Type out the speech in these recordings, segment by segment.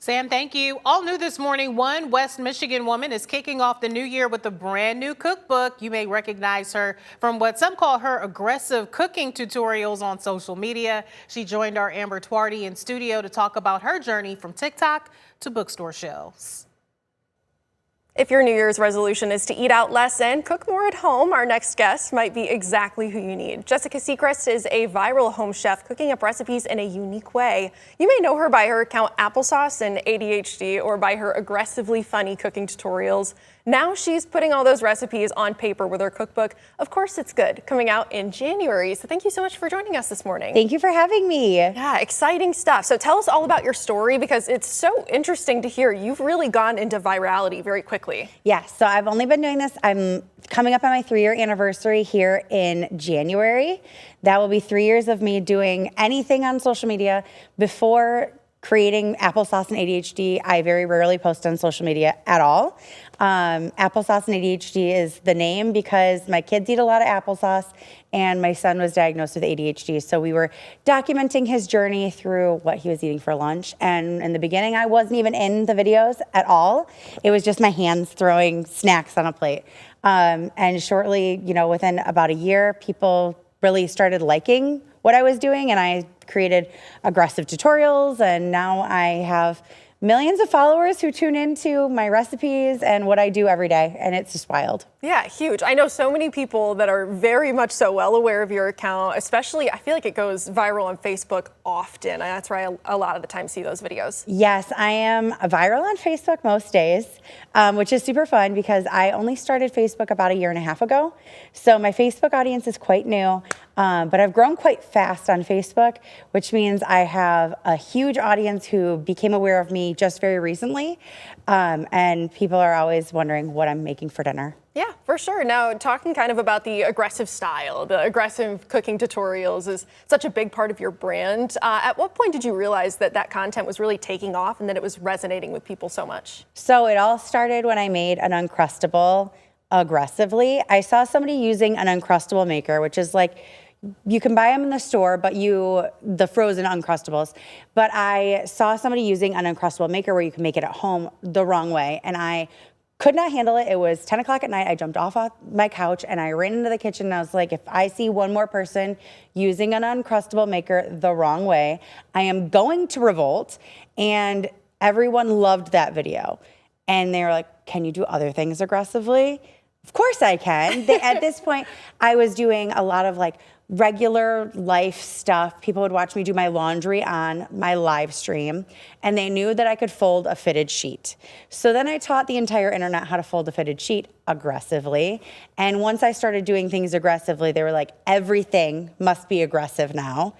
Sam, thank you. All new this morning, one West Michigan woman is kicking off the new year with a brand new cookbook. You may recognize her from what some call her aggressive cooking tutorials on social media. She joined our Amber Twardy in studio to talk about her journey from TikTok to bookstore shelves. If your New Year's resolution is to eat out less and cook more at home, our next guest might be exactly who you need. Jessica Secrest is a viral home chef cooking up recipes in a unique way. You may know her by her account Applesauce and ADHD, or by her aggressively funny cooking tutorials. Now she's putting all those recipes on paper with her cookbook. Of course it's good, coming out in January. So thank you so much for joining us this morning. Thank you for having me. Yeah, exciting stuff. So tell us all about your story, because it's so interesting to hear. You've really gone into virality very quickly. Yes, so I've only been doing this. I'm coming up on my 3-year anniversary here in January. That will be 3 years of me doing anything on social media. Before creating Applesauce and ADHD, I very rarely post on social media at all. Applesauce and ADHD is the name because my kids eat a lot of applesauce and my son was diagnosed with ADHD. So we were documenting his journey through what he was eating for lunch. And in the beginning, I wasn't even in the videos at all. It was just my hands throwing snacks on a plate. And shortly, within about a year, people really started liking what I was doing, and I created aggressive tutorials, and now I have millions of followers who tune into my recipes and what I do every day, and it's just wild. Yeah, huge. I know so many people that are very much so well aware of your account, especially I feel like it goes viral on Facebook often. That's where I a lot of the time see those videos. Yes, I am viral on Facebook most days, which is super fun because I only started Facebook about 1.5 years ago. So my Facebook audience is quite new, but I've grown quite fast on Facebook, which means I have a huge audience who became aware of me just very recently. And people are always wondering what I'm making for dinner. Yeah, for sure. Now, talking kind of about the aggressive style, the aggressive cooking tutorials is such a big part of your brand. At what point did you realize that that content was really taking off and that it was resonating with people so much? So it all started when I made an Uncrustable aggressively. I saw somebody using an Uncrustable maker, which is like, you can buy them in the store, but the frozen Uncrustables. But I saw somebody using an Uncrustable maker where you can make it at home the wrong way, and I could not handle it. It was 10 o'clock at night. I jumped off my couch and I ran into the kitchen and I was like, if I see one more person using an Uncrustable maker the wrong way, I am going to revolt. And everyone loved that video. And they were like, can you do other things aggressively? Of course I can. At this point, I was doing a lot of regular life stuff. People would watch me do my laundry on my live stream, and they knew that I could fold a fitted sheet. So then I taught the entire internet how to fold a fitted sheet aggressively. And once I started doing things aggressively, they were like, everything must be aggressive now.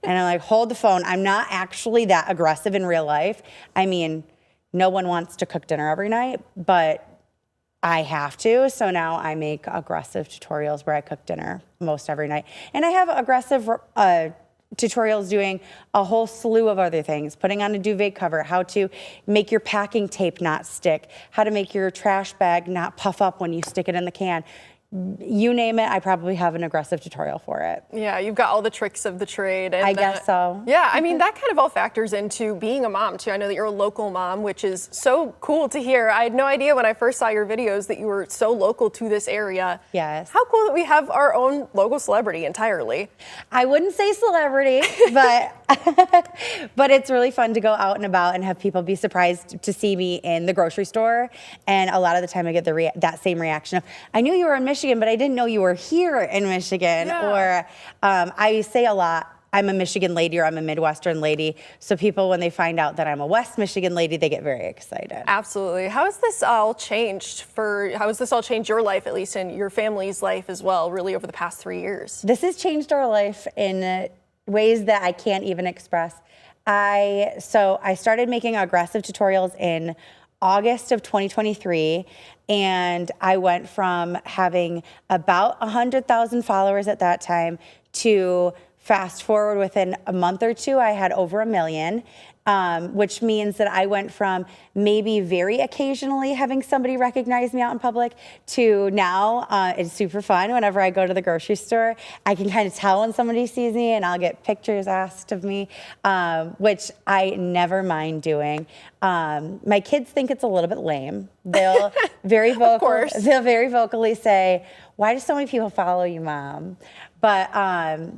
And I'm like, hold the phone. I'm not actually that aggressive in real life. I mean, no one wants to cook dinner every night, but I have to, so now I make aggressive tutorials where I cook dinner most every night. And I have aggressive tutorials doing a whole slew of other things, putting on a duvet cover, how to make your packing tape not stick, how to make your trash bag not puff up when you stick it in the can. You name it, I probably have an aggressive tutorial for it. Yeah, you've got all the tricks of the trade. And I guess so. Yeah, I mean, that kind of all factors into being a mom, too. I know that you're a local mom, which is so cool to hear. I had no idea when I first saw your videos that you were so local to this area. Yes. How cool that we have our own local celebrity entirely. I wouldn't say celebrity, but but it's really fun to go out and about and have people be surprised to see me in the grocery store. And a lot of the time I get that same reaction of, I knew you were in Michigan, but I didn't know you were here in Michigan. Yeah. Or I say a lot, I'm a Michigan lady or I'm a Midwestern lady. So people, when they find out that I'm a West Michigan lady, they get very excited. Absolutely. How has this all changed your life, at least, and your family's life as well, really over the past 3 years? This has changed our life in ways that I can't even express. So I started making aggressive tutorials in August of 2023, and I went from having about 100,000 followers at that time to fast forward within a month or two, I had over 1 million. which means that I went from maybe very occasionally having somebody recognize me out in public to now it's super fun. Whenever I go to the grocery store, I can kind of tell when somebody sees me, and I'll get pictures asked of me, which I never mind doing. My kids think it's a little bit lame. They'll very they'll very vocally say, "Why do so many people follow you, Mom?" But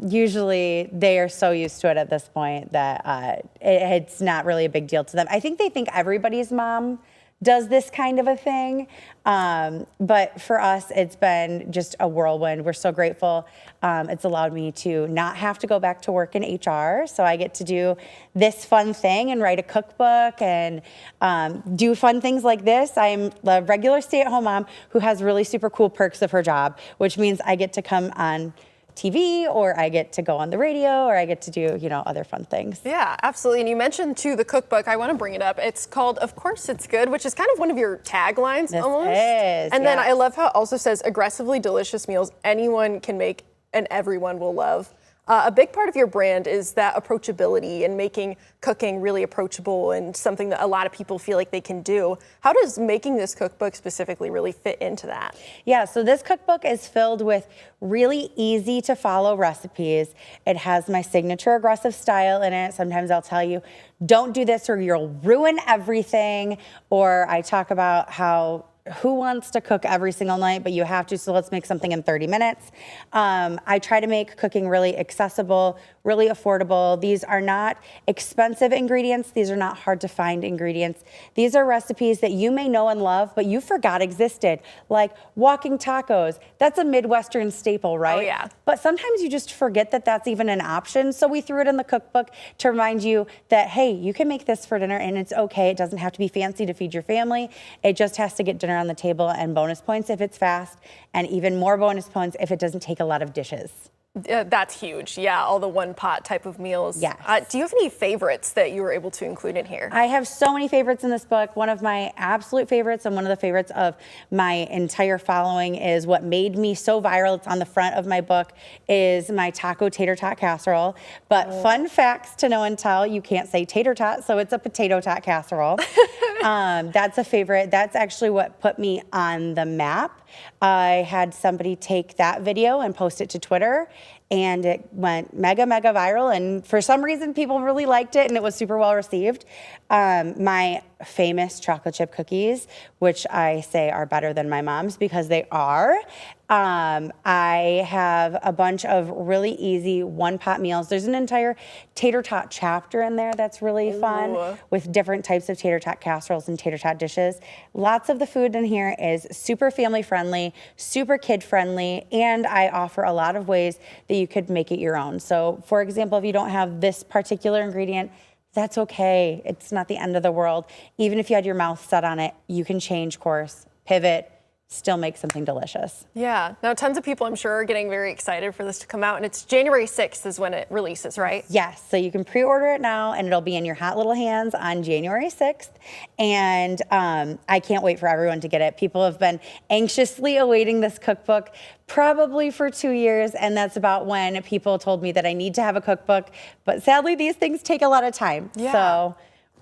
usually they are so used to it at this point that it's not really a big deal to them. I think they think everybody's mom does this kind of a thing. But for us, it's been just a whirlwind. We're so grateful. It's allowed me to not have to go back to work in HR. So I get to do this fun thing and write a cookbook and do fun things like this. I'm a regular stay-at-home mom who has really super cool perks of her job, which means I get to come on TV, or I get to go on the radio, or I get to do, other fun things. Yeah, absolutely. And you mentioned too the cookbook. I want to bring it up. It's called "Of Course It's Good," which is kind of one of your taglines almost. And then I love how it also says aggressively delicious meals anyone can make and everyone will love. A big part of your brand is that approachability and making cooking really approachable and something that a lot of people feel like they can do. How does making this cookbook specifically really fit into that? Yeah, so this cookbook is filled with really easy to follow recipes. It has my signature aggressive style in it. Sometimes I'll tell you, don't do this or you'll ruin everything. Or I talk about who wants to cook every single night, but you have to, so let's make something in 30 minutes. I try to make cooking really accessible, really affordable. These are not expensive ingredients. These are not hard to find ingredients. These are recipes that you may know and love, but you forgot existed, like walking tacos. That's a Midwestern staple, right? Oh, yeah. But sometimes you just forget that that's even an option. So we threw it in the cookbook to remind you that, hey, you can make this for dinner and it's okay. It doesn't have to be fancy to feed your family. It just has to get dinner on the table, and bonus points if it's fast, and even more bonus points if it doesn't take a lot of dishes. That's huge. Yeah, all the one pot type of meals. Yes. Do you have any favorites that you were able to include in here? I have so many favorites in this book. One of my absolute favorites and one of the favorites of my entire following is what made me so viral. It's on the front of my book, is my taco tater tot casserole. But fun facts to know and tell, you can't say tater tot, so it's a potato tot casserole. That's a favorite. That's actually what put me on the map. I had somebody take that video and post it to Twitter, and it went mega viral, and for some reason people really liked it and it was super well received. My famous chocolate chip cookies, which I say are better than my mom's because they are. I have a bunch of really easy one-pot meals. There's an entire tater tot chapter in there that's really fun with different types of tater tot casseroles and tater tot dishes. Lots of the food in here is super family-friendly, super kid-friendly, and I offer a lot of ways that you could make it your own. So, for example, if you don't have this particular ingredient, that's okay. It's not the end of the world. Even if you had your mouth set on it, you can change course, pivot, still make something delicious. Yeah. Now, tons of people, I'm sure, are getting very excited for this to come out, and it's January 6th is when it releases, right? Yes. So you can pre-order it now, and it'll be in your hot little hands on January 6th. And I can't wait for everyone to get it. People have been anxiously awaiting this cookbook probably for 2 years, and that's about when people told me that I need to have a cookbook. But sadly, these things take a lot of time. Yeah. So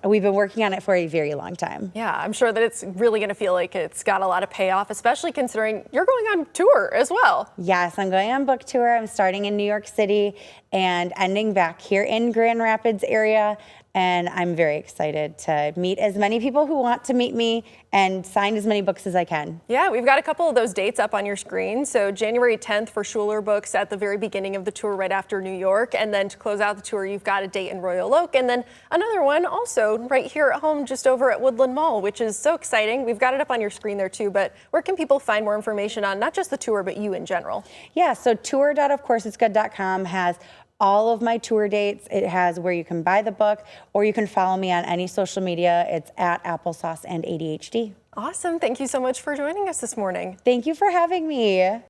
we've been working on it for a very long time. Yeah, I'm sure that it's really going to feel like it's got a lot of payoff, especially considering you're going on tour as well. Yes, I'm going on book tour. I'm starting in New York City and ending back here in Grand Rapids area. And I'm very excited to meet as many people who want to meet me and sign as many books as I can. Yeah, we've got a couple of those dates up on your screen. So January 10th for Schuler Books at the very beginning of the tour right after New York. And then to close out the tour, you've got a date in Royal Oak. And then another one also right here at home just over at Woodland Mall, which is so exciting. We've got it up on your screen there too. But where can people find more information on not just the tour, but you in general? Yeah, so tour.ofcourseitsgood.com has all of my tour dates. It has where you can buy the book, or you can follow me on any social media. It's at Applesauce and ADHD. Awesome. Thank you so much for joining us this morning. Thank you for having me.